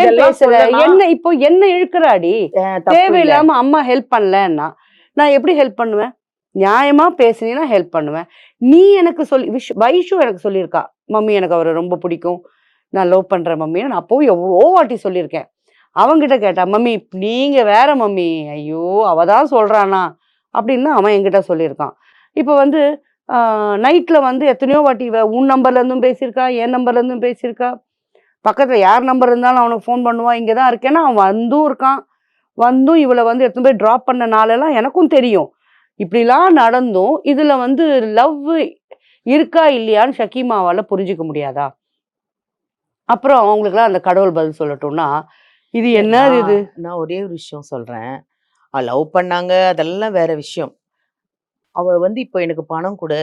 ஏன் இதெல்லாம் பேசுற சொல்லலாம். என்ன இப்போ என்ன இழுக்கிறாடி தப்பு இல்ல. தேவையில்லாம அம்மா ஹெல்ப் பண்ணலன்னா நான் எப்படி ஹெல்ப் பண்ணுவேன்? நியாயமா பேசுனீன்னா ஹெல்ப் பண்ணுவேன். நீ எனக்கு சொல்லி வைஷு எனக்கு சொல்லியிருக்கா, மம்மி எனக்கு அவரை ரொம்ப பிடிக்கும், நான் லவ் பண்றேன் மம்மின்னு. நான் அப்பவும் எவ்வளோ வாட்டி சொல்லியிருக்கேன். அவன்கிட்ட கேட்டா, மம்மி நீங்க வேற மம்மி, ஐயோ அவ தான் சொல்றானா அப்படின்னு அவன் என்கிட்ட சொல்லியிருக்கான். இப்போ வந்து நைட்ல வந்து எத்தனையோ வாட்டி உன் நம்பர்ல இருந்தும் பேசியிருக்கா, என் நம்பர்ல இருந்தும் பேசியிருக்கா. பக்கத்துல யார் நம்பர் இருந்தாலும் அவனுக்கு ஃபோன் பண்ணுவான். இங்கே தான் இருக்கேன்னா அவன் வந்தும் இருக்கான். வந்தும் இவளை வந்து எடுத்துன்னு போய் ட்ராப் பண்ண நாளெல்லாம் எனக்கும் தெரியும். இப்படிலாம் நடந்தும் இதுல வந்து லவ் இருக்கா இல்லையான்னு ஷக்கீமாவால புரிஞ்சுக்க முடியாதா? அப்புறம் அவங்களுக்குலாம் அந்த கடவுள் பதில் சொல்லட்டும்னா, இது என்னது இது? நான் ஒரே ஒரு விஷயம் சொல்றேன். லவ் பண்ணாங்க அதெல்லாம் வேற விஷயம். அவ வந்து இப்போ எனக்கு பணம் கொடு,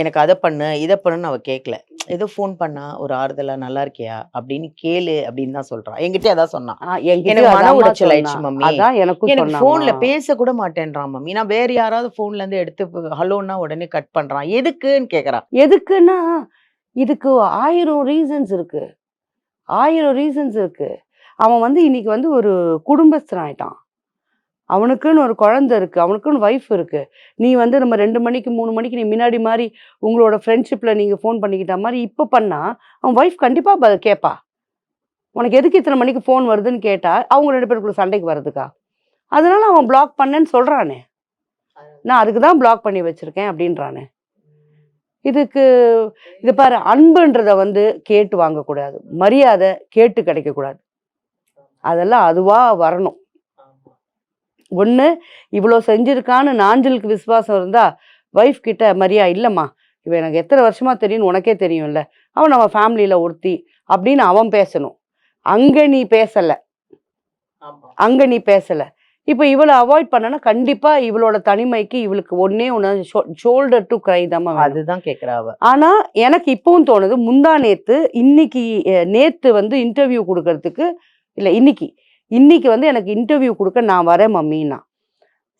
எனக்கு அதை பண்ணு இதை பண்ணுன்னு அவ கேட்கல. ஏதோ ஃபோன் பண்ணா ஒரு ஆறுதலா நல்லா இருக்கியா அப்படின்னு கேளு அப்படின்னு தான் சொல்றான். என்கிட்ட அதான் சொன்னான். என்கிட்ட எனக்கு மன அதாம்மா உடைச்சல் சொன்னா. ஆயிடுச்சு மம்மி, அதான் எனக்கும் எனக்கு சொன்னாம்மா. ஃபோன்ல பேச கூட மாட்டேன்றான் மம்மி. நான் வேற யாராவது ஃபோன்ல இருந்து எடுத்து ஹலோன்னா உடனே கட் பண்றான். எதுக்குன்னு கேக்குறான். எதுக்குன்னா இதுக்கு 1000 ரீசன்ஸ் இருக்கு. 1000 ரீசன்ஸ் இருக்கு. அவன் வந்து இன்னைக்கு வந்து ஒரு குடும்பஸ்தன் ஆயிட்டான். அவனுக்குன்னு ஒரு குழந்தை இருக்கு, அவனுக்குன்னு வைஃப் இருக்கு. நீ வந்து நம்ம 2 மணிக்கு 3 மணிக்கு நீ முன்னாடி மாதிரி உங்களோட ஃப்ரெண்ட்ஷிப்ல நீங்க ஃபோன் பண்ணிக்கிட்ட மாதிரி இப்போ பண்ணா அவன் வைஃப் கண்டிப்பா கேட்பா. உனக்கு எதுக்கு இத்தனை மணிக்கு ஃபோன் வருதுன்னு கேட்டா அவங்க 2 பேருக்குள்ள சண்டைக்கு வர்றதுக்கா? அதனால அவன் பிளாக் பண்ணேன்னு சொல்றானே. நான் அதுக்கு தான் பிளாக் பண்ணி வச்சிருக்கேன் அப்படின்றானே. இதுக்கு இது பாரு, அன்புன்றத வந்து கேட்டு வாங்கக்கூடாது, மரியாதை கேட்டு கிடைக்கக்கூடாது. அதெல்லாம் அதுவா வரணும். ஒன்று இவ்வளோ செஞ்சிருக்கான்னு நாஞ்சலுக்கு விசுவாசம் இருந்தா வைஃப் கிட்ட மரியா இல்லைம்மா இவன் எனக்கு எத்தனை வருஷமா தெரியும்னு உனக்கே தெரியும்ல, அவன் நம்ம ஃபேமிலியில் ஒருத்தி அப்படின்னு அவன் பேசணும். அங்கே நீ பேசலை, அங்கே நீ பேசலை. இப்போ இவளை அவாய்ட் பண்ணனா கண்டிப்பாக இவளோட தனிமைக்கு இவளுக்கு ஒன்னே ஒன்று ஷோல்டர் டு கிரை தான். அதுதான் கேட்குறா அவ. ஆனால் எனக்கு இப்பவும் தோணுது, முந்தா நேற்று இன்னைக்கு நேற்று வந்து இன்டர்வியூ கொடுக்கறதுக்கு இல்லை இன்னைக்கு வந்து எனக்கு இன்டர்வியூ கொடுக்க நான் வரேன் மம்மின்னா.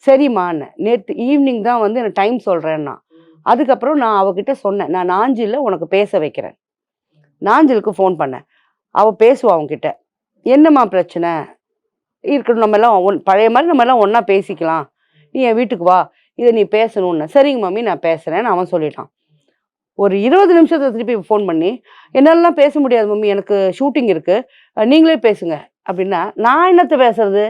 சரிம்மான்னு நேற்று ஈவினிங் தான் வந்து எனக்கு டைம் சொல்கிறேன்னா. அதுக்கப்புறம் நான் அவகிட்ட சொன்னேன், நான் நாஞ்சில் உனக்கு பேச வைக்கிறேன். நாஞ்சிலுக்கு ஃபோன் பண்ணேன். அவள் பேசுவா அவங்ககிட்ட, என்னம்மா பிரச்சனை இருக்கணும், நம்ம எல்லாம் பழைய மாதிரி நம்ம எல்லாம் ஒன்றா பேசிக்கலாம், நீ என் வீட்டுக்கு வா, இதை நீ பேசணும்னு. சரிங்க மம்மி நான் பேசுகிறேன்னு அவன் சொல்லிட்டான். ஒரு 20 நிமிஷத்தை திருப்பி ஃபோன் பண்ணி, என்னாலலாம் பேச முடியாது மம்மி, எனக்கு ஷூட்டிங் இருக்குது, நீங்களே பேசுங்க அப்படின்னா நான் என்னத்தை பேசுறது?